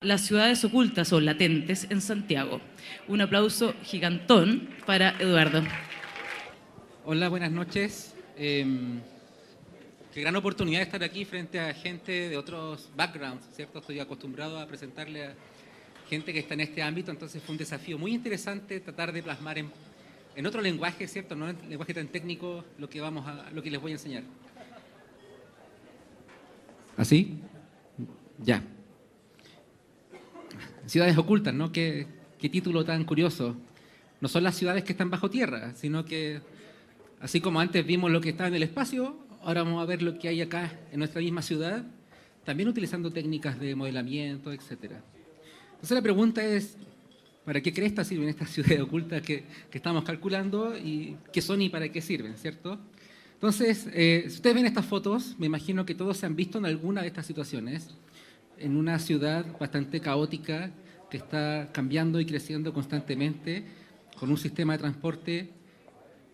Las ciudades ocultas o latentes en Santiago. Un aplauso gigantón para Eduardo. Hola, buenas noches. Qué gran oportunidad de estar aquí frente a gente de otros backgrounds, ¿cierto? Estoy acostumbrado a presentarle a gente que está en este ámbito, entonces fue un desafío muy interesante tratar de plasmar en otro lenguaje, ¿cierto? No en lenguaje tan técnico lo que les voy a enseñar. ¿Así? Ya. Ciudades ocultas, ¿no? Qué título tan curioso. No son las ciudades que están bajo tierra, sino que, así como antes vimos lo que está en el espacio, ahora vamos a ver lo que hay acá en nuestra misma ciudad, también utilizando técnicas de modelamiento, etc. Entonces la pregunta es, ¿para qué cresta sirven estas ciudades ocultas que estamos calculando y qué son y para qué sirven, ¿cierto? Entonces, si ustedes ven estas fotos, me imagino que todos se han visto en alguna de estas situaciones, en una ciudad bastante caótica que está cambiando y creciendo constantemente, con un sistema de transporte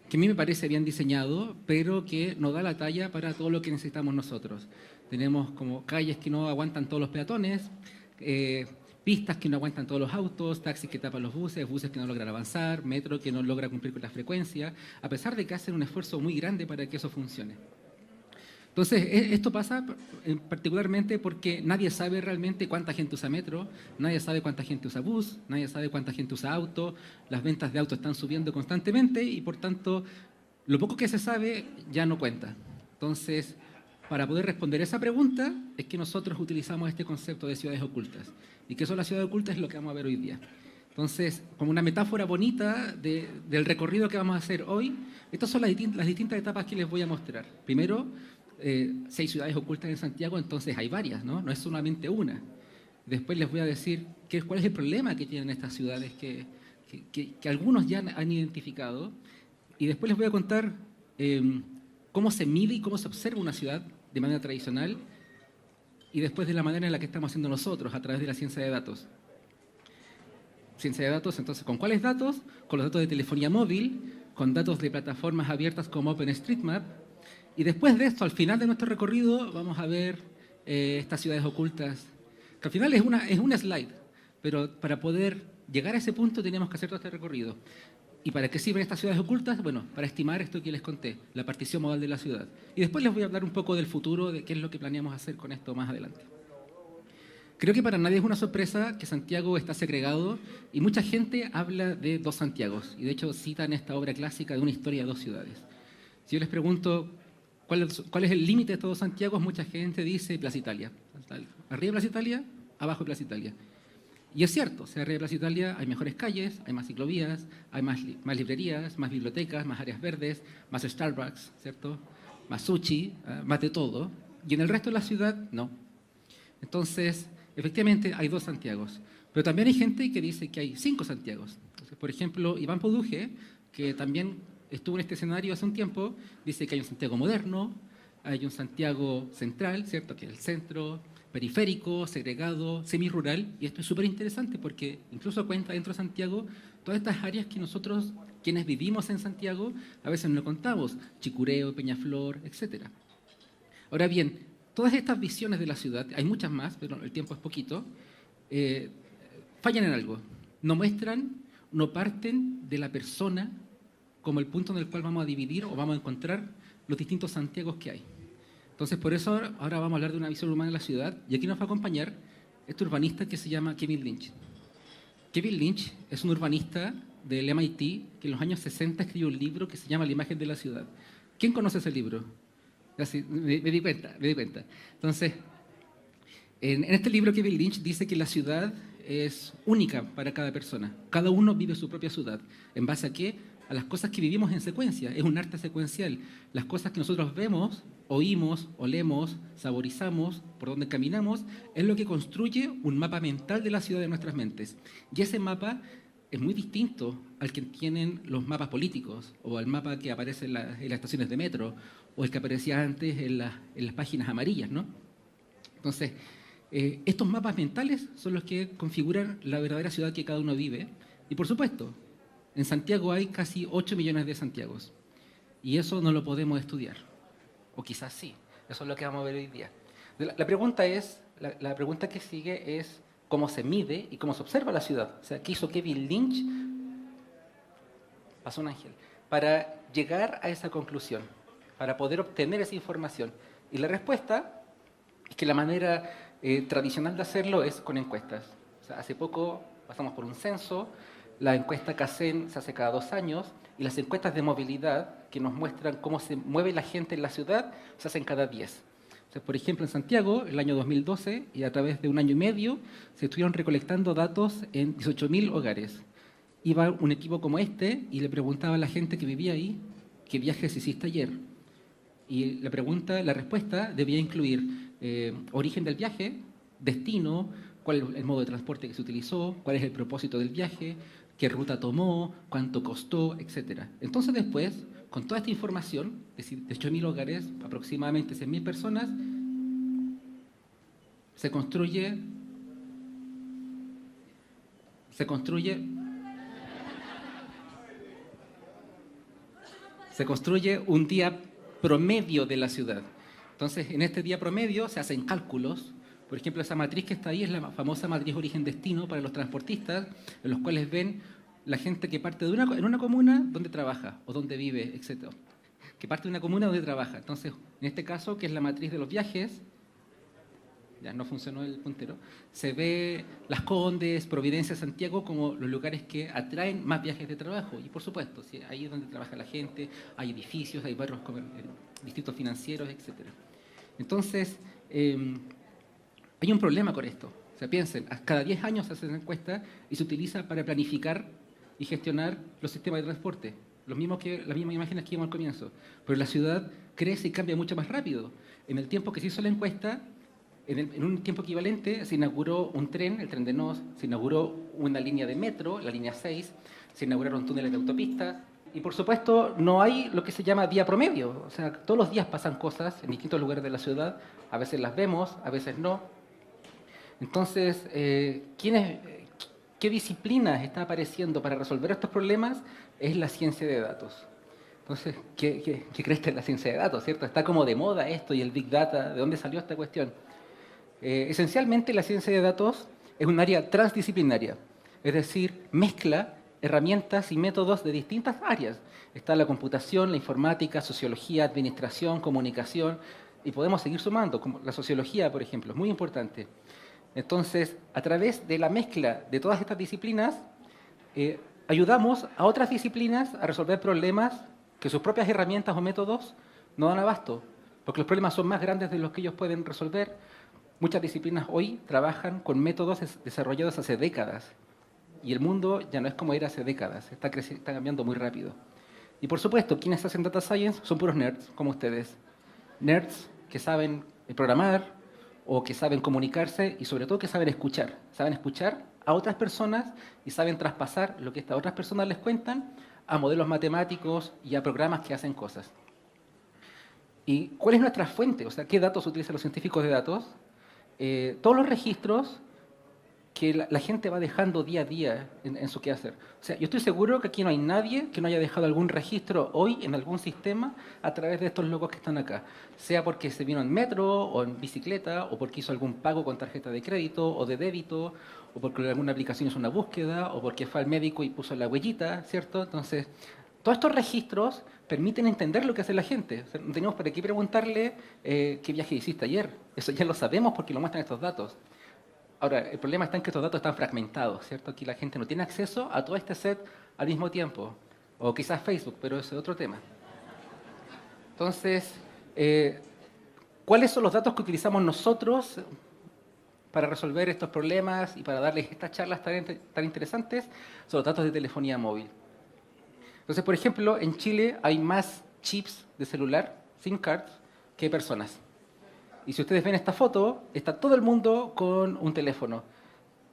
que a mí me parece bien diseñado, pero que no da la talla para todo lo que necesitamos nosotros. Tenemos como calles que no aguantan todos los peatones, pistas que no aguantan todos los autos, taxis que tapan los buses, buses que no logran avanzar, metro que no logra cumplir con la frecuencia, a pesar de que hacen un esfuerzo muy grande para que eso funcione. Entonces, esto pasa particularmente porque nadie sabe realmente cuánta gente usa metro, nadie sabe cuánta gente usa bus, nadie sabe cuánta gente usa auto, las ventas de autos están subiendo constantemente y por tanto, lo poco que se sabe ya no cuenta. Entonces, para poder responder esa pregunta es que nosotros utilizamos este concepto de ciudades ocultas. ¿Y qué son las ciudades ocultas? Es lo que vamos a ver hoy día. Entonces, como una metáfora bonita del recorrido que vamos a hacer hoy, estas son las distintas etapas que les voy a mostrar. Primero, 6 ciudades ocultas en Santiago, entonces hay varias, ¿no? No es solamente una. Después les voy a decir cuál es el problema que tienen estas ciudades que algunos ya han identificado. Y después les voy a contar cómo se mide y cómo se observa una ciudad de manera tradicional y después de la manera en la que estamos haciendo nosotros, a través de la ciencia de datos. Ciencia de datos, entonces, ¿con cuáles datos? Con los datos de telefonía móvil, con datos de plataformas abiertas como OpenStreetMap. Y después de esto, al final de nuestro recorrido, vamos a ver estas ciudades ocultas, que al final es una slide, pero para poder llegar a ese punto tenemos que hacer todo este recorrido. ¿Y para qué sirven estas ciudades ocultas? Bueno, para estimar esto que les conté, la partición modal de la ciudad. Y después les voy a hablar un poco del futuro, de qué es lo que planeamos hacer con esto más adelante. Creo que para nadie es una sorpresa que Santiago está segregado y mucha gente habla de dos Santiagos. Y de hecho citan esta obra clásica de una historia de dos ciudades. Si yo les pregunto ¿cuál es el límite de todos Santiago? Mucha gente dice Plaza Italia. Arriba de Plaza Italia, abajo de Plaza Italia. Y es cierto, o sea, arriba de Plaza Italia hay mejores calles, hay más ciclovías, hay más librerías, más bibliotecas, más áreas verdes, más Starbucks, ¿cierto? Más sushi, más de todo. Y en el resto de la ciudad, no. Entonces, efectivamente, hay dos Santiagos. Pero también hay gente que dice que hay 5 Santiagos. Entonces, por ejemplo, Iván Poduje, que también estuvo en este escenario hace un tiempo, dice que hay un Santiago moderno, hay un Santiago central, ¿cierto? Que es el centro, periférico, segregado, semirural, y esto es súper interesante porque incluso cuenta dentro de Santiago todas estas áreas que nosotros, quienes vivimos en Santiago, a veces no contamos, Chicureo, Peñaflor, etc. Ahora bien, todas estas visiones de la ciudad, hay muchas más, pero el tiempo es poquito, fallan en algo. No muestran, no parten de la persona como el punto en el cual vamos a dividir o vamos a encontrar los distintos Santiagos que hay. Entonces, por eso ahora vamos a hablar de una visión humana de la ciudad, y aquí nos va a acompañar este urbanista que se llama Kevin Lynch. Kevin Lynch es un urbanista del MIT que en los años 60 escribió un libro que se llama La imagen de la ciudad. ¿Quién conoce ese libro? Así, me di cuenta. Entonces, en este libro Kevin Lynch dice que la ciudad es única para cada persona. Cada uno vive su propia ciudad. ¿En base a qué? A las cosas que vivimos en secuencia. Es un arte secuencial. Las cosas que nosotros vemos, oímos, olemos, saborizamos, por donde caminamos, es lo que construye un mapa mental de la ciudad de nuestras mentes. Y ese mapa es muy distinto al que tienen los mapas políticos o al mapa que aparece en las estaciones de metro o el que aparecía antes en las páginas amarillas, ¿no? Entonces, estos mapas mentales son los que configuran la verdadera ciudad que cada uno vive. Y por supuesto, en Santiago hay casi 8 millones de Santiagos. Y eso no lo podemos estudiar. O quizás sí. Eso es lo que vamos a ver hoy día. La pregunta que sigue es, cómo se mide y cómo se observa la ciudad. O sea, ¿qué hizo Kevin Lynch? Pasó un ángel. Para llegar a esa conclusión, para poder obtener esa información. Y la respuesta es que la manera tradicional de hacerlo es con encuestas. O sea, hace poco pasamos por un censo, la encuesta CACEN se hace cada 2 años y las encuestas de movilidad que nos muestran cómo se mueve la gente en la ciudad se hacen cada 10. O sea, por ejemplo, en Santiago, el año 2012, y a través de un año y medio, se estuvieron recolectando datos en 18.000 hogares. Iba un equipo como este y le preguntaba a la gente que vivía ahí qué viajes hiciste ayer. Y la respuesta debía incluir origen del viaje, destino, cuál es el modo de transporte que se utilizó, cuál es el propósito del viaje, qué ruta tomó, cuánto costó, etc. Entonces después, con toda esta información, es decir, de 8.000 hogares, aproximadamente 100.000 personas, se construye un día promedio de la ciudad. Entonces, en este día promedio se hacen cálculos. Por ejemplo, esa matriz que está ahí es la famosa matriz origen-destino para los transportistas, en los cuales ven la gente que parte en una comuna donde trabaja o donde vive, etc. Que parte de una comuna donde trabaja. Entonces, en este caso, que es la matriz de los viajes, ya no funcionó el puntero, se ve Las Condes, Providencia, Santiago como los lugares que atraen más viajes de trabajo. Y por supuesto, ¿sí? Ahí es donde trabaja la gente, hay edificios, hay barrios, distritos financieros, etc. Entonces, hay un problema con esto. O sea, piensen, cada 10 años se hace una encuesta y se utiliza para planificar y gestionar los sistemas de transporte. Las mismas imágenes que vimos al comienzo. Pero la ciudad crece y cambia mucho más rápido. En el tiempo que se hizo la encuesta, en un tiempo equivalente se inauguró un tren, el tren de Nos, se inauguró una línea de metro, la línea 6, se inauguraron túneles de autopista. Y por supuesto no hay lo que se llama día promedio. O sea, todos los días pasan cosas en distintos lugares de la ciudad. A veces las vemos, a veces no. Entonces, ¿qué disciplina está apareciendo para resolver estos problemas? Es la ciencia de datos. Entonces, ¿qué crees que es la ciencia de datos, cierto? Está como de moda esto y el Big Data. ¿De dónde salió esta cuestión? Esencialmente, la ciencia de datos es un área transdisciplinaria. Es decir, mezcla herramientas y métodos de distintas áreas. Está la computación, la informática, sociología, administración, comunicación, y podemos seguir sumando, como la sociología, por ejemplo, es muy importante. Entonces, a través de la mezcla de todas estas disciplinas, ayudamos a otras disciplinas a resolver problemas que sus propias herramientas o métodos no dan abasto, porque los problemas son más grandes de los que ellos pueden resolver. Muchas disciplinas hoy trabajan con métodos desarrollados hace décadas, y el mundo ya no es como era hace décadas, está cambiando muy rápido. Y por supuesto, quienes hacen data science son puros nerds, como ustedes. Nerds que saben programar, o que saben comunicarse y sobre todo que saben escuchar. Saben escuchar a otras personas y saben traspasar lo que estas otras personas les cuentan a modelos matemáticos y a programas que hacen cosas. ¿Y cuál es nuestra fuente? O sea, ¿qué datos utilizan los científicos de datos? Todos los registros que la gente va dejando día a día en su quehacer. O sea, yo estoy seguro que aquí no hay nadie que no haya dejado algún registro hoy en algún sistema a través de estos logos que están acá. Sea porque se vino en metro o en bicicleta, o porque hizo algún pago con tarjeta de crédito o de débito, o porque alguna aplicación hizo una búsqueda, o porque fue al médico y puso la huellita, ¿cierto? Entonces, todos estos registros permiten entender lo que hace la gente. O sea, no tenemos para qué preguntarle qué viaje hiciste ayer. Eso ya lo sabemos porque lo muestran estos datos. Ahora, el problema está en que estos datos están fragmentados, ¿cierto? Aquí la gente no tiene acceso a todo este set al mismo tiempo. O quizás Facebook, pero ese es otro tema. Entonces, ¿cuáles son los datos que utilizamos nosotros para resolver estos problemas y para darles estas charlas tan interesantes? Son los datos de telefonía móvil. Entonces, por ejemplo, en Chile hay más chips de celular, SIM cards, que personas. Y si ustedes ven esta foto, está todo el mundo con un teléfono.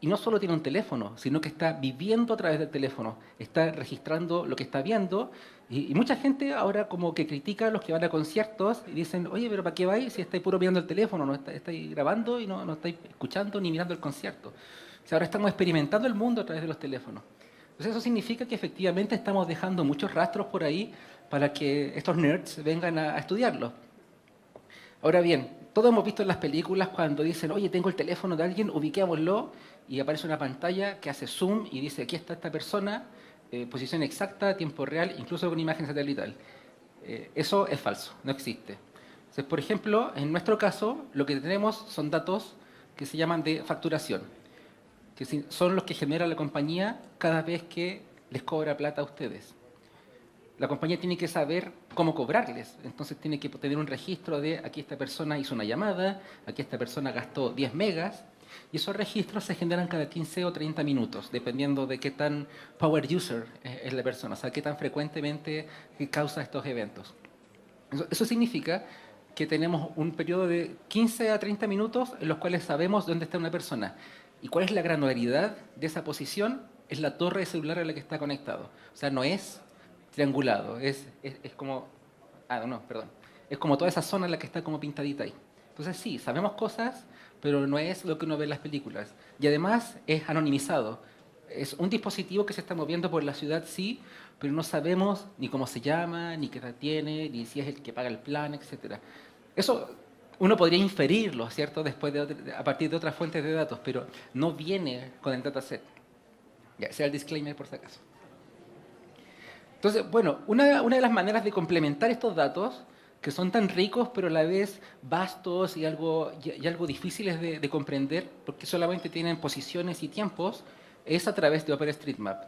Y no solo tiene un teléfono, sino que está viviendo a través del teléfono. Está registrando lo que está viendo. Y mucha gente ahora como que critica a los que van a conciertos y dicen, oye, pero ¿para qué vais si estáis puro mirando el teléfono? No estáis grabando y no estáis escuchando ni mirando el concierto. O sea, ahora estamos experimentando el mundo a través de los teléfonos. Entonces eso significa que efectivamente estamos dejando muchos rastros por ahí para que estos nerds vengan a estudiarlos. Ahora bien, todos hemos visto en las películas cuando dicen, oye, tengo el teléfono de alguien, ubiquémoslo, y aparece una pantalla que hace zoom y dice, aquí está esta persona, posición exacta, tiempo real, incluso con imagen satelital. Eso es falso, no existe. Entonces, por ejemplo, en nuestro caso, lo que tenemos son datos que se llaman de facturación, que son los que genera la compañía cada vez que les cobra plata a ustedes. La compañía tiene que saber cómo cobrarles, entonces tiene que tener un registro de aquí esta persona hizo una llamada, aquí esta persona gastó 10 megas, y esos registros se generan cada 15 o 30 minutos, dependiendo de qué tan power user es la persona, o sea, qué tan frecuentemente causa estos eventos. Eso significa que tenemos un periodo de 15 a 30 minutos en los cuales sabemos dónde está una persona. ¿Y cuál es la granularidad de esa posición? Es la torre de celular a la que está conectado. O sea, no es triangulado, es como... no, perdón. Es como toda esa zona en la que está como pintadita ahí. Entonces sí, sabemos cosas, pero no es lo que uno ve en las películas. Y además es anonimizado. Es un dispositivo que se está moviendo por la ciudad, sí, pero no sabemos ni cómo se llama, ni qué edad tiene, ni si es el que paga el plan, etc. Eso uno podría inferirlo, ¿cierto?, después a partir de otras fuentes de datos, pero no viene con el dataset. Ya, ese era el disclaimer por si acaso. Entonces, bueno, una de las maneras de complementar estos datos, que son tan ricos, pero a la vez vastos y algo difíciles de comprender, porque solamente tienen posiciones y tiempos, es a través de OpenStreetMap.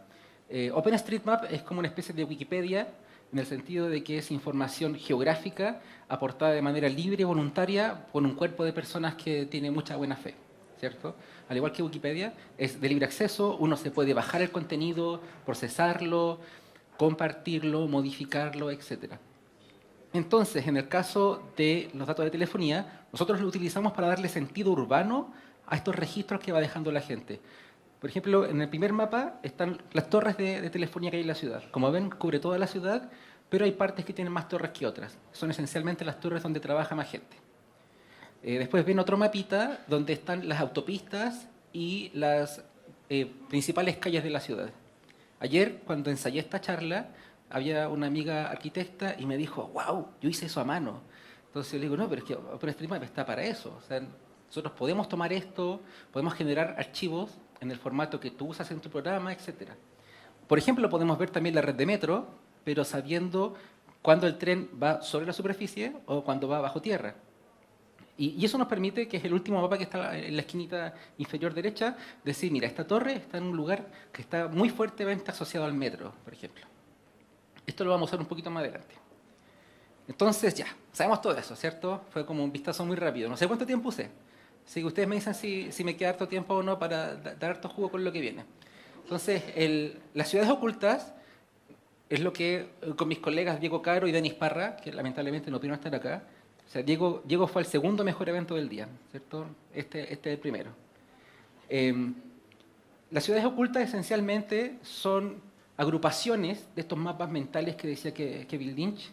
OpenStreetMap es como una especie de Wikipedia, en el sentido de que es información geográfica aportada de manera libre y voluntaria por un cuerpo de personas que tiene mucha buena fe, ¿cierto? Al igual que Wikipedia, es de libre acceso, uno se puede bajar el contenido, procesarlo, compartirlo, modificarlo, etc. Entonces, en el caso de los datos de telefonía, nosotros lo utilizamos para darle sentido urbano a estos registros que va dejando la gente. Por ejemplo, en el primer mapa están las torres de telefonía que hay en la ciudad. Como ven, cubre toda la ciudad, pero hay partes que tienen más torres que otras. Son esencialmente las torres donde trabaja más gente. Después ven otro mapita donde están las autopistas y las principales calles de la ciudad. Ayer, cuando ensayé esta charla, había una amiga arquitecta y me dijo, wow, yo hice eso a mano. Entonces yo le digo, no, pero es que OpenStreetMap está para eso. O sea, nosotros podemos tomar esto, podemos generar archivos en el formato que tú usas en tu programa, etc. Por ejemplo, podemos ver también la red de metro, pero sabiendo cuándo el tren va sobre la superficie o cuándo va bajo tierra. Y eso nos permite, que es el último mapa que está en la esquinita inferior derecha, decir, mira, esta torre está en un lugar que está muy fuertemente asociado al metro, por ejemplo. Esto lo vamos a usar un poquito más adelante. Entonces ya, sabemos todo eso, ¿cierto? Fue como un vistazo muy rápido. No sé cuánto tiempo usé. Así que ustedes me dicen si me queda harto tiempo o no para dar harto jugo con lo que viene. Entonces, las ciudades ocultas es lo que con mis colegas Diego Caro y Denis Parra, que lamentablemente no pudieron estar acá. O sea, Diego fue el segundo mejor evento del día, ¿cierto? Este es el primero. Las ciudades ocultas esencialmente son agrupaciones de estos mapas mentales que decía Kevin Lynch,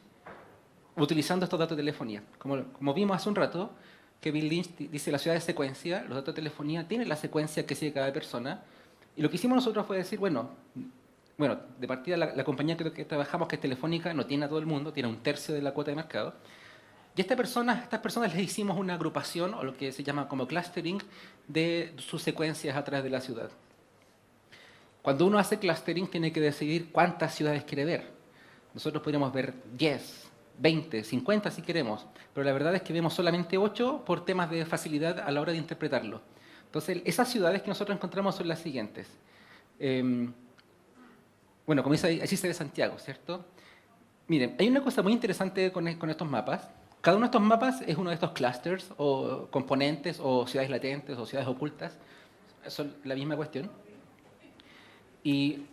utilizando estos datos de telefonía. Como vimos hace un rato, Kevin Lynch dice la ciudad de secuencia, los datos de telefonía tienen la secuencia que sigue cada persona, y lo que hicimos nosotros fue decir, bueno, de partida la compañía que trabajamos, que es Telefónica, no tiene a todo el mundo, tiene un tercio de la cuota de mercado. Y a estas personas les hicimos una agrupación, o lo que se llama como clustering, de sus secuencias a través de la ciudad. Cuando uno hace clustering, tiene que decidir cuántas ciudades quiere ver. Nosotros podríamos ver 10, 20, 50 si queremos, pero la verdad es que vemos solamente 8 por temas de facilidad a la hora de interpretarlo. Entonces, esas ciudades que nosotros encontramos son las siguientes. Como dice, así se ve Santiago, ¿cierto? Miren, hay una cosa muy interesante con estos mapas. Cada uno de estos mapas es uno de estos clusters o componentes o ciudades latentes o ciudades ocultas. Son la misma cuestión. Y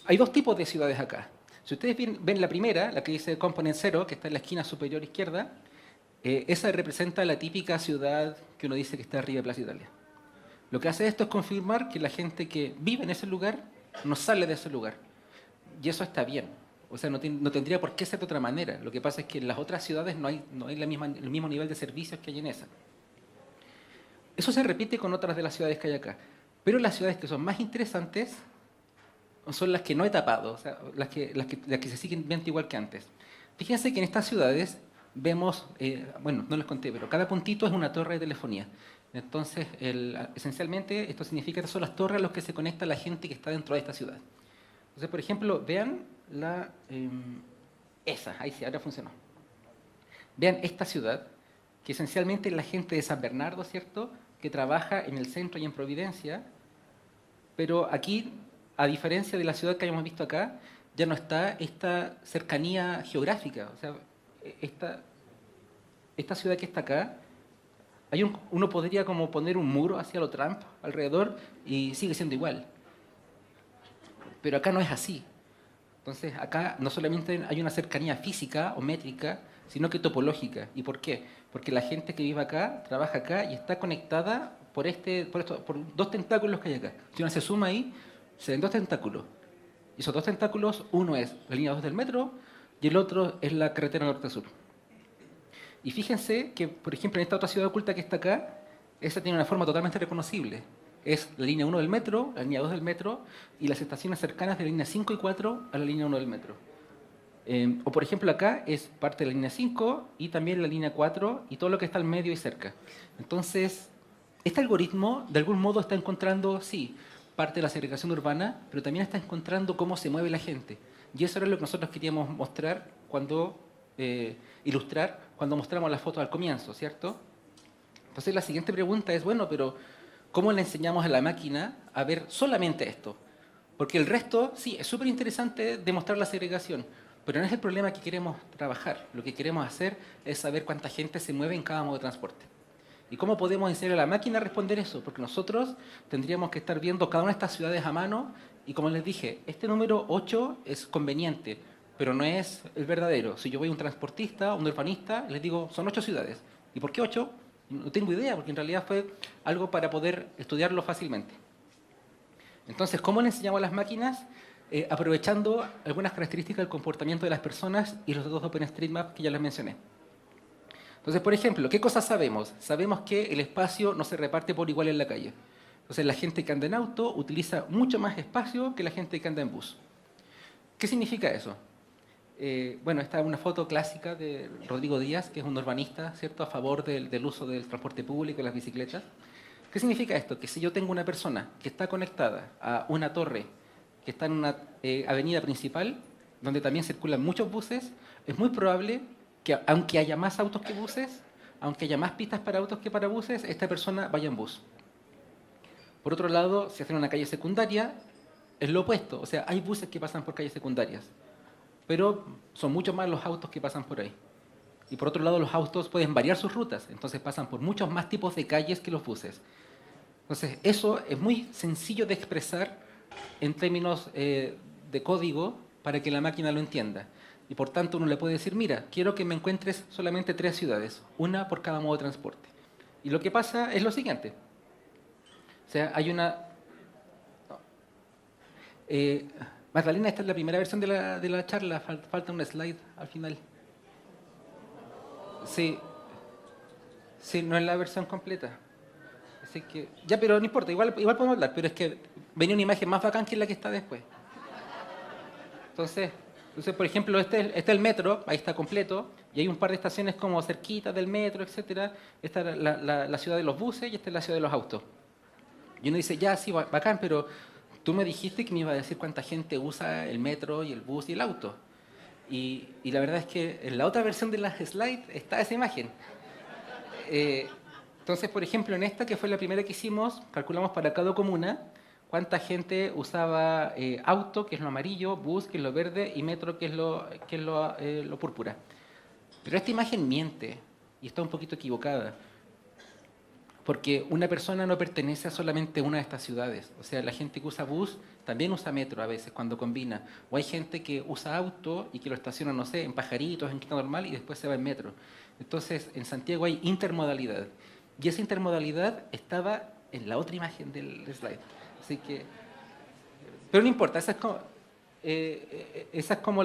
hay dos tipos de ciudades acá. Si ustedes ven la primera, la que dice Component 0, que está en la esquina superior izquierda, esa representa la típica ciudad que uno dice que está arriba de Plaza Italia. Lo que hace esto es confirmar que la gente que vive en ese lugar no sale de ese lugar. Y eso está bien. O sea, no tendría por qué ser de otra manera. Lo que pasa es que en las otras ciudades no hay el mismo nivel de servicios que hay en esa. Eso se repite con otras de las ciudades que hay acá. Pero las ciudades que son más interesantes son las que no he tapado, o sea, las que se siguen viendo igual que antes. Fíjense que en estas ciudades vemos, bueno, no les conté, pero cada puntito es una torre de telefonía. Entonces, esencialmente, esto significa que son las torres a las que se conecta la gente que está dentro de esta ciudad. Entonces, por ejemplo, vean esa, ahí sí, ahora funcionó. Vean esta ciudad, que esencialmente es la gente de San Bernardo, ¿cierto?, que trabaja en el centro y en Providencia, pero aquí, a diferencia de la ciudad que habíamos visto acá, ya no está esta cercanía geográfica. O sea, esta ciudad que está acá, uno podría como poner un muro hacia lo Trump alrededor y sigue siendo igual. Pero acá no es así. Entonces, acá no solamente hay una cercanía física o métrica, sino que topológica. ¿Y por qué? Porque la gente que vive acá, trabaja acá y está conectada por dos tentáculos que hay acá. Si uno se suma ahí, se ven dos tentáculos. Y esos dos tentáculos, uno es la línea 2 del metro y el otro es la carretera norte-sur. Y fíjense que, por ejemplo, en esta otra ciudad oculta que está acá, esa tiene una forma totalmente reconocible. Es la línea 1 del metro, la línea 2 del metro y las estaciones cercanas de la línea 5 y 4 a la línea 1 del metro. O por ejemplo acá es parte de la línea 5 y también la línea 4 y todo lo que está al medio y cerca. Entonces, este algoritmo de algún modo está encontrando, sí, parte de la segregación urbana, pero también está encontrando cómo se mueve la gente. Y eso era lo que nosotros queríamos mostrar ilustrar cuando mostramos las fotos al comienzo, ¿cierto? Entonces la siguiente pregunta es, bueno, pero ¿cómo le enseñamos a la máquina a ver solamente esto? Porque el resto, sí, es súper interesante demostrar la segregación, pero no es el problema que queremos trabajar. Lo que queremos hacer es saber cuánta gente se mueve en cada modo de transporte. ¿Y cómo podemos enseñar a la máquina a responder eso? Porque nosotros tendríamos que estar viendo cada una de estas ciudades a mano y como les dije, este número 8 es conveniente, pero no es el verdadero. Si yo voy a un transportista, un urbanista, les digo, son 8 ciudades. ¿Y por qué 8? No tengo idea, porque en realidad fue algo para poder estudiarlo fácilmente. Entonces, ¿cómo le enseñamos a las máquinas? Aprovechando algunas características del comportamiento de las personas y los datos de OpenStreetMap que ya les mencioné. Entonces, por ejemplo, ¿qué cosas sabemos? Sabemos que el espacio no se reparte por igual en la calle. Entonces, la gente que anda en auto utiliza mucho más espacio que la gente que anda en bus. ¿Qué significa eso? Bueno, esta es una foto clásica de Rodrigo Díaz, que es un urbanista, ¿cierto?, a favor del uso del transporte público y las bicicletas. ¿Qué significa esto? Que si yo tengo una persona que está conectada a una torre que está en una avenida principal, donde también circulan muchos buses, es muy probable que, aunque haya más autos que buses, aunque haya más pistas para autos que para buses, esta persona vaya en bus. Por otro lado, si hacen una calle secundaria, es lo opuesto. O sea, hay buses que pasan por calles secundarias, pero son muchos más los autos que pasan por ahí. Y por otro lado, los autos pueden variar sus rutas, entonces pasan por muchos más tipos de calles que los buses. Entonces, eso es muy sencillo de expresar en términos de código para que la máquina lo entienda. Y por tanto, uno le puede decir, mira, quiero que me encuentres solamente 3 ciudades, una por cada modo de transporte. Y lo que pasa es lo siguiente. O sea, hay una... Magdalena, esta es la primera versión de la charla, falta un slide al final. Sí, no es la versión completa. Así que, ya, pero no importa, igual podemos hablar, pero es que venía una imagen más bacán que la que está después. Entonces, por ejemplo, este es el metro, ahí está completo, y hay un par de estaciones como cerquitas del metro, etcétera. Esta es la ciudad de los buses y esta es la ciudad de los autos. Y uno dice, ya, sí, bacán, pero tú me dijiste que me iba a decir cuánta gente usa el metro y el bus y el auto. Y la verdad es que en la otra versión de las slides está esa imagen. Entonces, por ejemplo, en esta, que fue la primera que hicimos, calculamos para cada comuna cuánta gente usaba auto, que es lo amarillo, bus, que es lo verde, y metro, que es lo púrpura. Pero esta imagen miente y está un poquito equivocada. Porque una persona no pertenece a solamente una de estas ciudades. O sea, la gente que usa bus también usa metro a veces cuando combina. O hay gente que usa auto y que lo estaciona, no sé, en Pajaritos, en Quinta Normal y después se va en metro. Entonces, en Santiago hay intermodalidad. Y esa intermodalidad estaba en la otra imagen del slide. Así que... Pero no importa, esa es como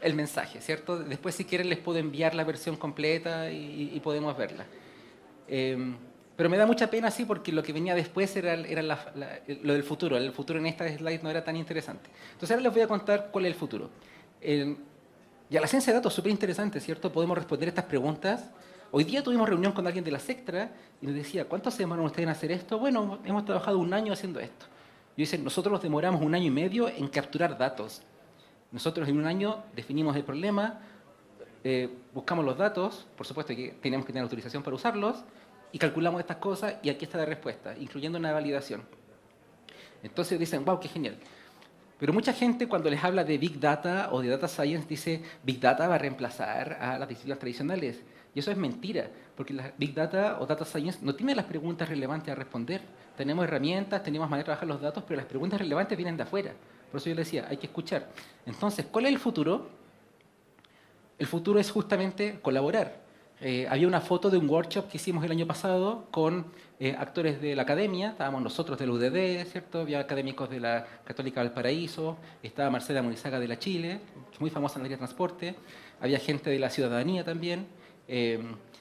el mensaje, ¿cierto? Después, si quieren, les puedo enviar la versión completa y podemos verla. Pero me da mucha pena, sí, porque lo que venía después era lo del futuro. El futuro en esta slide no era tan interesante. Entonces, ahora les voy a contar cuál es el futuro. Ya, la ciencia de datos es súper interesante, ¿cierto? Podemos responder estas preguntas. Hoy día tuvimos reunión con alguien de la Sectra y nos decía, ¿cuánto se demoran ustedes en hacer esto? Bueno, hemos trabajado 1 año haciendo esto. Yo dice, nosotros nos demoramos 1 año y medio en capturar datos. Nosotros en 1 año definimos el problema, buscamos los datos, por supuesto que tenemos que tener autorización para usarlos, y calculamos estas cosas y aquí está la respuesta, incluyendo una validación. Entonces dicen, wow, qué genial. Pero mucha gente cuando les habla de Big Data o de Data Science dice, Big Data va a reemplazar a las disciplinas tradicionales. Y eso es mentira, porque la Big Data o Data Science no tiene las preguntas relevantes a responder. Tenemos herramientas, tenemos manera de trabajar los datos, pero las preguntas relevantes vienen de afuera. Por eso yo les decía, hay que escuchar. Entonces, ¿cuál es el futuro? El futuro es justamente colaborar. Había una foto de un workshop que hicimos el año pasado con actores de la academia, estábamos nosotros de la UDD, ¿cierto? Había académicos de la Católica Valparaíso, estaba Marcela Morizaga de la Chile, muy famosa en el área de transporte, había gente de la ciudadanía también,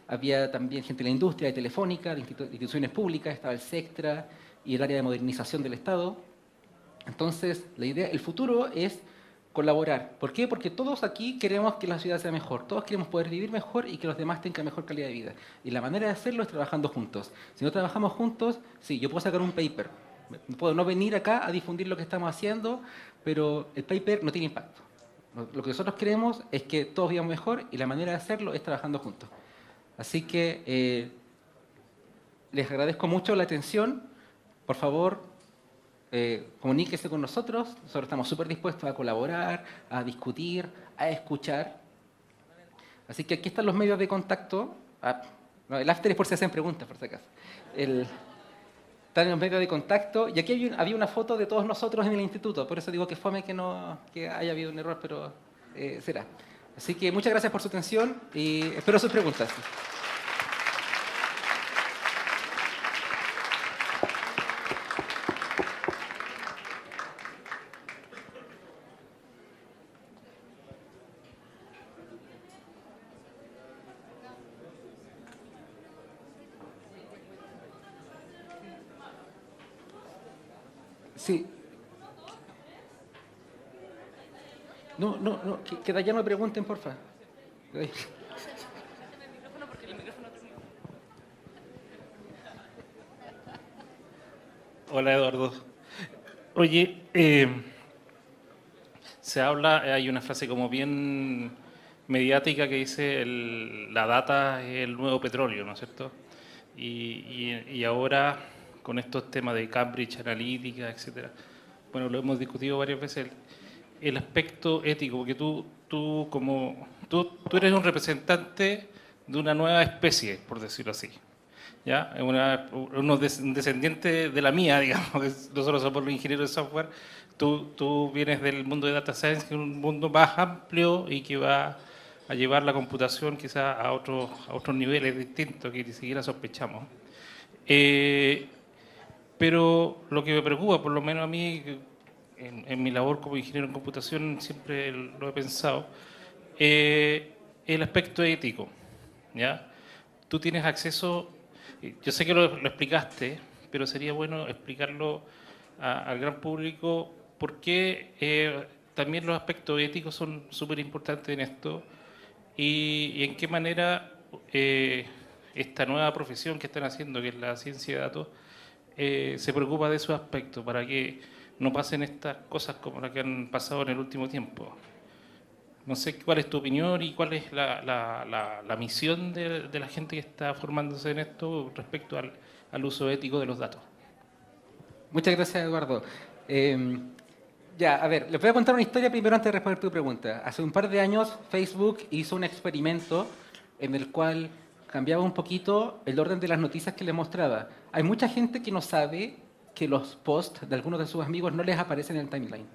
había también gente de la industria, de Telefónica, de instituciones públicas, estaba el Sectra y el área de modernización del Estado. Entonces, la idea, el futuro es colaborar. ¿Por qué? Porque todos aquí queremos que la ciudad sea mejor, todos queremos poder vivir mejor y que los demás tengan mejor calidad de vida. Y la manera de hacerlo es trabajando juntos. Si no trabajamos juntos, sí, yo puedo sacar un paper, puedo no venir acá a difundir lo que estamos haciendo, pero el paper no tiene impacto. Lo que nosotros queremos es que todos vivamos mejor y la manera de hacerlo es trabajando juntos. Así que les agradezco mucho la atención. Por favor, comuníquese con nosotros. Nosotros estamos súper dispuestos a colaborar, a discutir, a escuchar. Así que aquí están los medios de contacto. No, el after es por si hacen preguntas, por si acaso. Están los medios de contacto. Y aquí había una foto de todos nosotros en el instituto. Por eso digo que fome que haya habido un error, pero será. Así que muchas gracias por su atención y espero sus preguntas. Sí. No, que de allá no pregunten, porfa. Hola Eduardo. Oye, se habla, hay una frase como bien mediática que dice la data es el nuevo petróleo, ¿no es cierto? Y ahora con estos temas de Cambridge Analytica, etcétera, bueno, lo hemos discutido varias veces, el aspecto ético, porque tú eres un representante de una nueva especie, por decirlo así. ¿Ya? Un descendiente de la mía, digamos, que nosotros somos los ingenieros de software, tú vienes del mundo de data science, que es un mundo más amplio y que va a llevar la computación quizás a otros niveles distintos que ni siquiera sospechamos. Pero lo que me preocupa, por lo menos a mí, en mi labor como ingeniero en computación, siempre lo he pensado, el aspecto ético, ¿ya? Tú tienes acceso, yo sé que lo explicaste, pero sería bueno explicarlo al gran público por qué también los aspectos éticos son súper importantes en esto y en qué manera esta nueva profesión que están haciendo, que es la ciencia de datos, se preocupa de esos aspectos para que no pasen estas cosas como las que han pasado en el último tiempo. No sé cuál es tu opinión y cuál es la misión de la gente que está formándose en esto respecto al uso ético de los datos. Muchas gracias, Eduardo. Ya, a ver, les voy a contar una historia primero antes de responder tu pregunta. Hace un par de años Facebook hizo un experimento en el cual cambiaba un poquito el orden de las noticias que les mostraba. Hay mucha gente que no sabe que los posts de algunos de sus amigos no les aparecen en el timeline.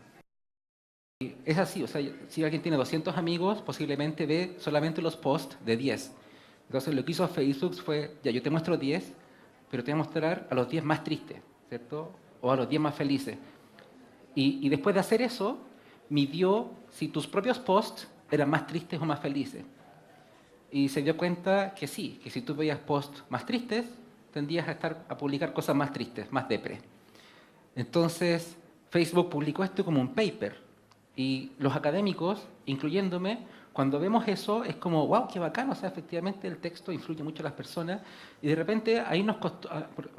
Es así, o sea, si alguien tiene 200 amigos, posiblemente ve solamente los posts de 10. Entonces lo que hizo Facebook fue, ya, yo te muestro 10, pero te voy a mostrar a los 10 más tristes, ¿cierto? O a los 10 más felices. Y después de hacer eso, midió si tus propios posts eran más tristes o más felices. Y se dio cuenta que sí, que si tú veías posts más tristes, tendías a publicar cosas más tristes, más depre. Entonces, Facebook publicó esto como un paper. Y los académicos, incluyéndome, cuando vemos eso es como, wow, qué bacán, o sea, efectivamente el texto influye mucho en las personas y de repente ahí nos costó,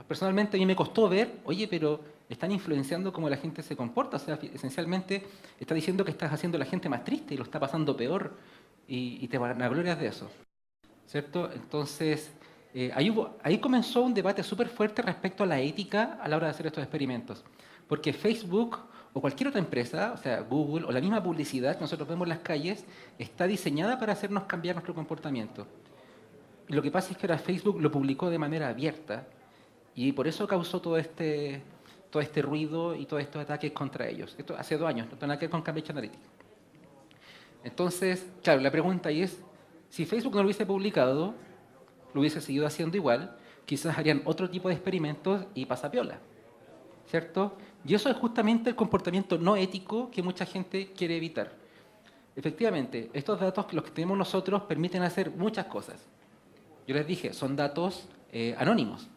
personalmente a mí me costó ver, oye, pero están influenciando cómo la gente se comporta, o sea, esencialmente está diciendo que estás haciendo a la gente más triste y lo está pasando peor y te vanaglorias de eso, ¿cierto? Entonces, ahí comenzó un debate súper fuerte respecto a la ética a la hora de hacer estos experimentos. Porque Facebook o cualquier otra empresa, o sea, Google o la misma publicidad que nosotros vemos en las calles, está diseñada para hacernos cambiar nuestro comportamiento. Y lo que pasa es que ahora Facebook lo publicó de manera abierta y por eso causó todo este ruido y todos estos ataques contra ellos. Esto hace 2 años, no tiene nada que ver con Cambridge Analytica. Entonces, claro, la pregunta ahí es, si Facebook no lo hubiese publicado, lo hubiese seguido haciendo igual, quizás harían otro tipo de experimentos y pasapiola, ¿cierto? Y eso es justamente el comportamiento no ético que mucha gente quiere evitar. Efectivamente, estos datos, los que tenemos nosotros, permiten hacer muchas cosas. Yo les dije, son datos anónimos.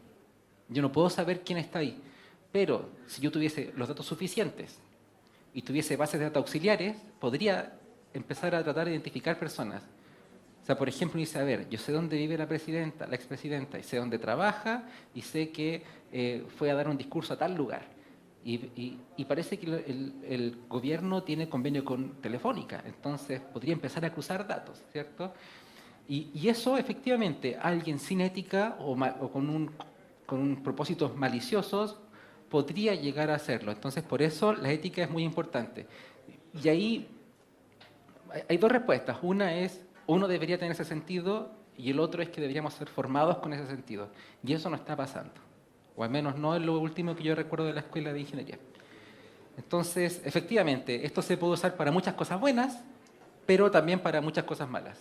Yo no puedo saber quién está ahí. Pero si yo tuviese los datos suficientes y tuviese bases de datos auxiliares, podría empezar a tratar de identificar personas. O sea, por ejemplo, dice, a ver, yo sé dónde vive la presidenta, la expresidenta, y sé dónde trabaja, y sé que fue a dar un discurso a tal lugar. Y parece que el gobierno tiene convenio con Telefónica, entonces podría empezar a cruzar datos, ¿cierto? Y eso, efectivamente, alguien sin ética o con propósitos maliciosos podría llegar a hacerlo. Entonces, por eso la ética es muy importante. Y ahí hay 2 respuestas. Una es, uno debería tener ese sentido y el otro es que deberíamos ser formados con ese sentido. Y eso no está pasando. O al menos no es lo último que yo recuerdo de la escuela de ingeniería. Entonces, efectivamente, esto se puede usar para muchas cosas buenas, pero también para muchas cosas malas.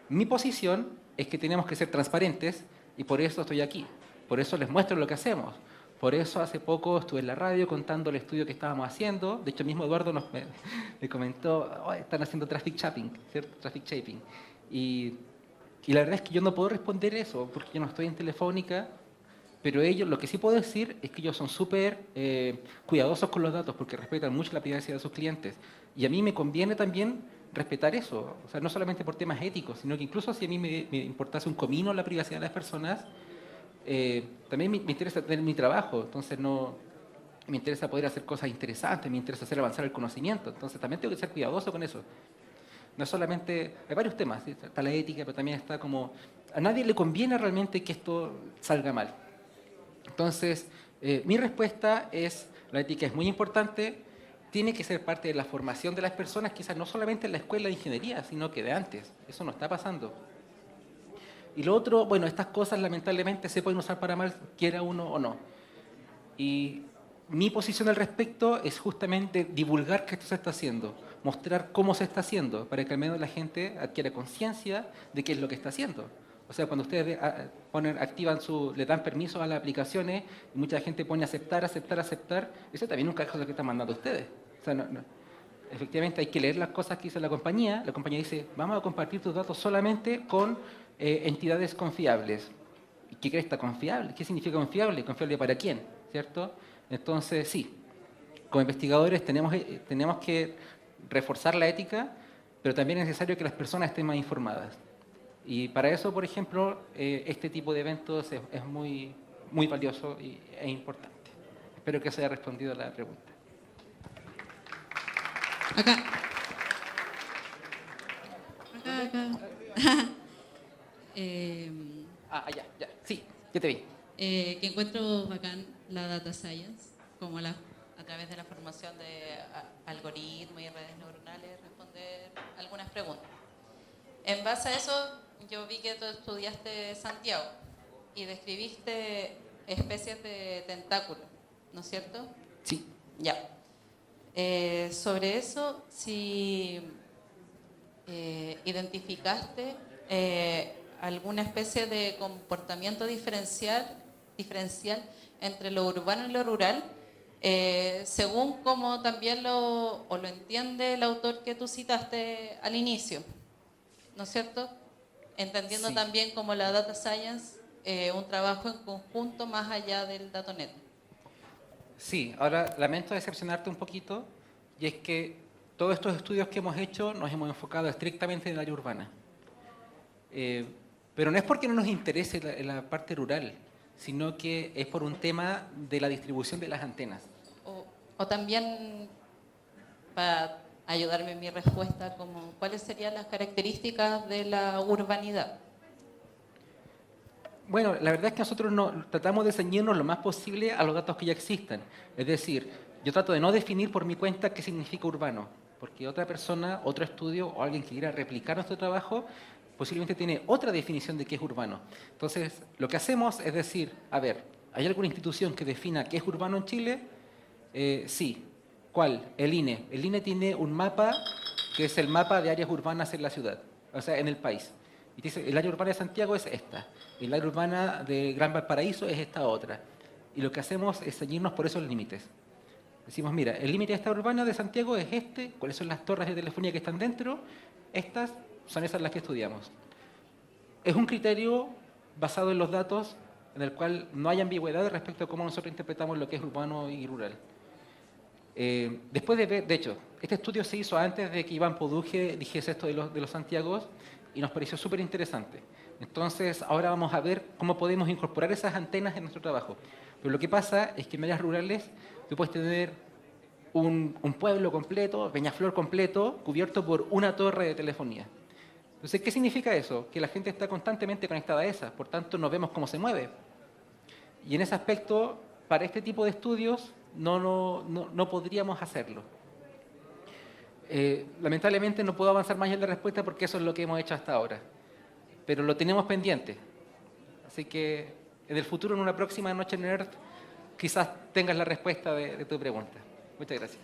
Mi posición es que tenemos que ser transparentes y por eso estoy aquí. Por eso les muestro lo que hacemos. Por eso hace poco estuve en la radio contando el estudio que estábamos haciendo. De hecho, mismo Eduardo me comentó, oh, están haciendo traffic shaping, ¿cierto? Traffic shaping. Y la verdad es que yo no puedo responder eso porque yo no estoy en Telefónica, pero ellos, lo que sí puedo decir es que ellos son súper cuidadosos con los datos porque respetan mucho la privacidad de sus clientes. Y a mí me conviene también respetar eso, o sea, no solamente por temas éticos, sino que incluso si a mí me importase un comino la privacidad de las personas, también me interesa tener mi trabajo, entonces no me interesa poder hacer cosas interesantes, me interesa hacer avanzar el conocimiento, entonces también tengo que ser cuidadoso con eso. No es solamente, hay varios temas, ¿sí? Está la ética, pero también está como, a nadie le conviene realmente que esto salga mal. Entonces, mi respuesta es, la ética es muy importante, tiene que ser parte de la formación de las personas, quizás no solamente en la escuela de ingeniería, sino que de antes. Eso no está pasando. Y lo otro, bueno, estas cosas lamentablemente se pueden usar para mal, quiera uno o no. Y mi posición al respecto es justamente divulgar que esto se está haciendo, mostrar cómo se está haciendo, para que al menos la gente adquiera conciencia de qué es lo que está haciendo. O sea, cuando ustedes le dan permiso a las aplicaciones y mucha gente pone aceptar, aceptar, aceptar, eso también nunca es lo que están mandando ustedes. O sea, efectivamente hay que leer las cosas que dice la compañía dice, vamos a compartir tus datos solamente con entidades confiables. ¿Y qué crees está confiable? ¿Qué significa confiable? ¿Confiable para quién? ¿Cierto? Entonces, sí, como investigadores tenemos que reforzar la ética, pero también es necesario que las personas estén más informadas. Y para eso, por ejemplo, este tipo de eventos es muy, muy valioso e importante. Espero que se haya respondido a la pregunta. Acá. Ya. Sí, ya te vi. Que encuentro bacán la data science, como A través de la formación de algoritmos y redes neuronales, responder algunas preguntas. En base a eso, yo vi que tú estudiaste Santiago y describiste especies de tentáculos, ¿no es cierto? Sí. Ya. Sobre eso, si identificaste alguna especie de comportamiento diferencial entre lo urbano y lo rural, según como también lo entiende el autor que tú citaste al inicio, ¿no es cierto? Entendiendo Sí. también como la data science, un trabajo en conjunto más allá del DataNet. Sí, ahora lamento decepcionarte un poquito, y es que todos estos estudios que hemos hecho nos hemos enfocado estrictamente en el área urbana. Pero no es porque no nos interese la parte rural, sino que es por un tema de la distribución de las antenas. O también, para ayudarme en mi respuesta, como, ¿cuáles serían las características de la urbanidad? Bueno, la verdad es que nosotros tratamos de ceñirnos lo más posible a los datos que ya existan. Es decir, yo trato de no definir por mi cuenta qué significa urbano, porque otra persona, otro estudio o alguien que quiera replicar nuestro trabajo posiblemente tiene otra definición de qué es urbano. Entonces, lo que hacemos es decir, a ver, ¿hay alguna institución que defina qué es urbano en Chile? Sí. ¿Cuál? El INE. El INE tiene un mapa que es el mapa de áreas urbanas en la ciudad, o sea, en el país. Y dice, el área urbana de Santiago es esta, el área urbana de Gran Valparaíso es esta otra. Y lo que hacemos es ceñirnos por esos límites. Decimos, mira, el límite de esta urbana de Santiago es este, cuáles son las torres de telefonía que están dentro, estas son esas las que estudiamos. Es un criterio basado en los datos en el cual no hay ambigüedad respecto a cómo nosotros interpretamos lo que es urbano y rural. Después de ver, de hecho, este estudio se hizo antes de que Iván Poduje dijese esto de los Santiagos y nos pareció súper interesante. Entonces, ahora vamos a ver cómo podemos incorporar esas antenas en nuestro trabajo. Pero lo que pasa es que en áreas rurales tú puedes tener un pueblo completo, Peñaflor completo, cubierto por una torre de telefonía. Entonces, ¿qué significa eso? Que la gente está constantemente conectada a esa, por tanto no vemos cómo se mueve. Y en ese aspecto, para este tipo de estudios, no podríamos hacerlo. Lamentablemente no puedo avanzar más en la respuesta porque eso es lo que hemos hecho hasta ahora. Pero lo tenemos pendiente. Así que en el futuro, en una próxima Noche Nerd, quizás tengas la respuesta de tu pregunta. Muchas gracias.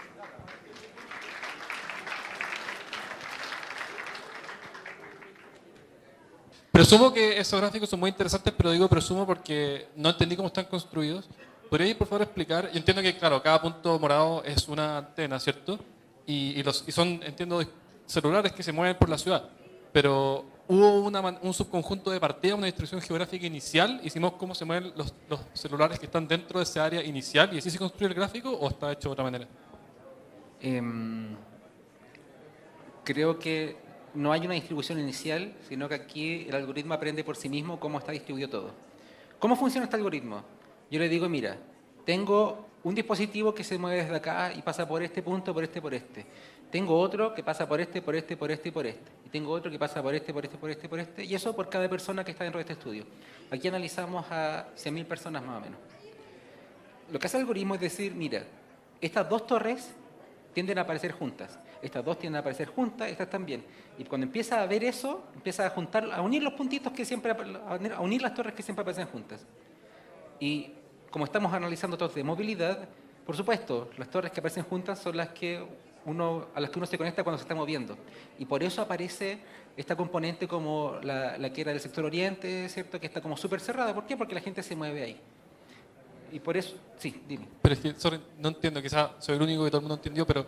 Presumo que esos gráficos son muy interesantes, pero digo presumo porque no entendí cómo están construidos. ¿Podríais, por favor, explicar? Yo entiendo que, claro, cada punto morado es una antena, ¿cierto? Y son, entiendo, celulares que se mueven por la ciudad. Pero hubo un subconjunto de partida, una distribución geográfica inicial. Hicimos cómo se mueven los celulares que están dentro de esa área inicial y así se construye el gráfico, ¿o está hecho de otra manera? Creo que no hay una distribución inicial, sino que aquí el algoritmo aprende por sí mismo cómo está distribuido todo. ¿Cómo funciona este algoritmo? Yo le digo, mira, tengo un dispositivo que se mueve desde acá y pasa por este punto, por este, por este. Tengo otro que pasa por este, por este, por este y por este. Y tengo otro que pasa por este, por este, por este, por este. Y eso por cada persona que está dentro de este estudio. Aquí analizamos a 100.000 personas más o menos. Lo que hace el algoritmo es decir, mira, estas dos torres tienden a aparecer juntas. Estas dos tienden a aparecer juntas, estas también. Y cuando empieza a ver eso, empieza a juntar, a unir los puntitos que siempre, a unir las torres que siempre aparecen juntas. Y como estamos analizando datos de movilidad, por supuesto, las torres que aparecen juntas son las que a las que uno se conecta cuando se está moviendo. Y por eso aparece esta componente como la que era del sector oriente, ¿cierto? Que está como súper cerrada. ¿Por qué? Porque la gente se mueve ahí. Y por eso, sí, dime. Pero es que, sorry, no entiendo, quizás soy el único que todo el mundo entendió, pero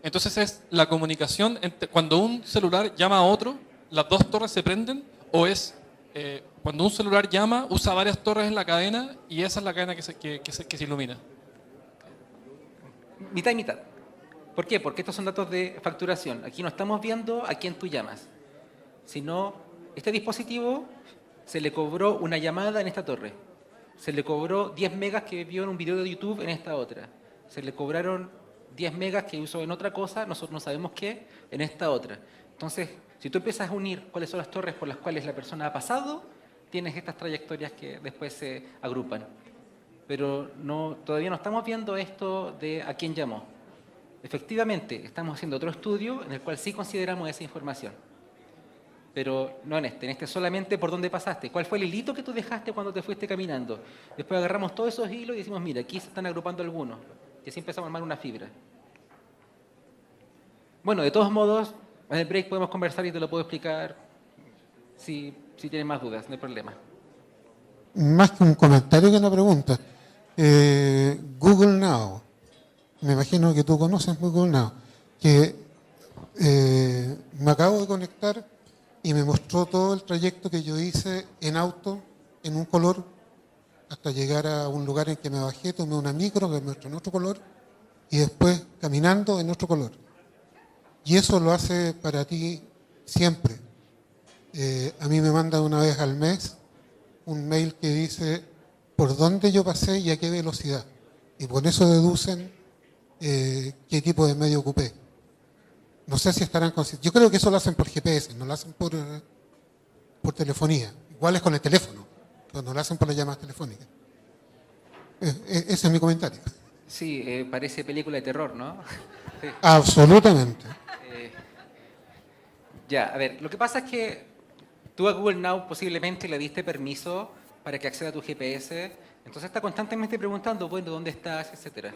entonces es la comunicación, cuando un celular llama a otro, ¿las dos torres se prenden? ¿O es cuando un celular llama, usa varias torres en la cadena y esa es la cadena que se ilumina? Mitad y mitad. ¿Por qué? Porque estos son datos de facturación. Aquí no estamos viendo a quién tú llamas, sino este dispositivo se le cobró una llamada en esta torre. Se le cobró 10 megas que vio en un video de YouTube en esta otra. Se le cobraron 10 megas que usó en otra cosa, nosotros no sabemos qué, en esta otra. Entonces, si tú empiezas a unir cuáles son las torres por las cuales la persona ha pasado, tienes estas trayectorias que después se agrupan. Pero todavía no estamos viendo esto de a quién llamó. Efectivamente, estamos haciendo otro estudio en el cual sí consideramos esa información. Pero no en este solamente por dónde pasaste. ¿Cuál fue el hilito que tú dejaste cuando te fuiste caminando? Después agarramos todos esos hilos y decimos, mira, aquí se están agrupando algunos. Y así empezamos a armar una fibra. Bueno, de todos modos, en el break podemos conversar y te lo puedo explicar si tienes más dudas, no hay problema. Más que un comentario que una pregunta. Google Now, me imagino que tú conoces Google Now, que me acabo de conectar y me mostró todo el trayecto que yo hice en auto, en un color, hasta llegar a un lugar en que me bajé, tomé una micro que me mostró en otro color, y después caminando en otro color. y eso lo hace para ti siempre. A mí me manda una vez al mes un mail que dice por dónde yo pasé y a qué velocidad. Y por eso deducen qué tipo de medio ocupé. No sé si estarán conscientes. Yo creo que eso lo hacen por GPS, no lo hacen por telefonía. Igual es con el teléfono, pero no lo hacen por las llamadas telefónicas. Ese es mi comentario. Sí, parece película de terror, ¿no? Sí. Absolutamente. Ya, a ver, lo que pasa es que tú a Google Now posiblemente le diste permiso para que acceda a tu GPS, entonces está constantemente preguntando, bueno, ¿dónde estás?, etcétera.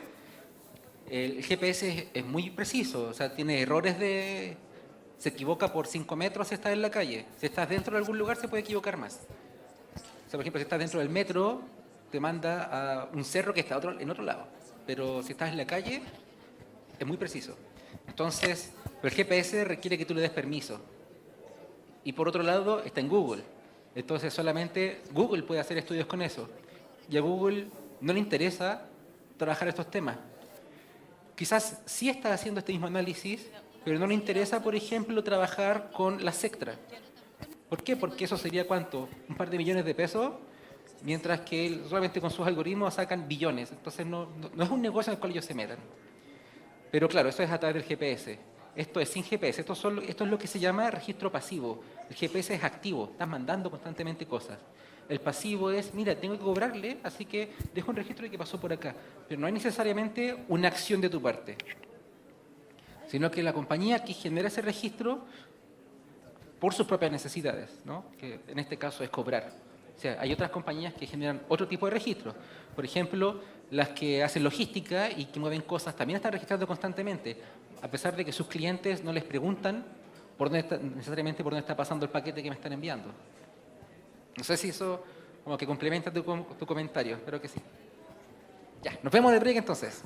El GPS es muy preciso, o sea, tiene errores de... Se equivoca por 5 metros si estás en la calle. Si estás dentro de algún lugar se puede equivocar más. O sea, por ejemplo, si estás dentro del metro, te manda a un cerro que está en otro lado. Pero si estás en la calle, es muy preciso. Entonces, pero el GPS requiere que tú le des permiso. Y por otro lado, está en Google. Entonces, solamente Google puede hacer estudios con eso. Y a Google no le interesa trabajar estos temas. Quizás sí está haciendo este mismo análisis, pero no le interesa, por ejemplo, trabajar con la Sectra. ¿Por qué? Porque eso sería, ¿cuánto? Un par de millones de pesos, mientras que solamente con sus algoritmos sacan billones. Entonces no es un negocio en el cual ellos se metan. Pero claro, eso es a través del GPS. Esto es sin GPS. Esto es lo que se llama registro pasivo. El GPS es activo, estás mandando constantemente cosas. El pasivo es, mira, tengo que cobrarle, así que dejo un registro de que pasó por acá. Pero no hay necesariamente una acción de tu parte, sino que la compañía que genera ese registro por sus propias necesidades, ¿no? Que en este caso es cobrar. O sea, hay otras compañías que generan otro tipo de registros. Por ejemplo, las que hacen logística y que mueven cosas también están registrando constantemente, a pesar de que sus clientes no les preguntan necesariamente por dónde está pasando el paquete que me están enviando. No sé si eso como que complementa tu comentario, espero que sí. Ya, nos vemos de break entonces.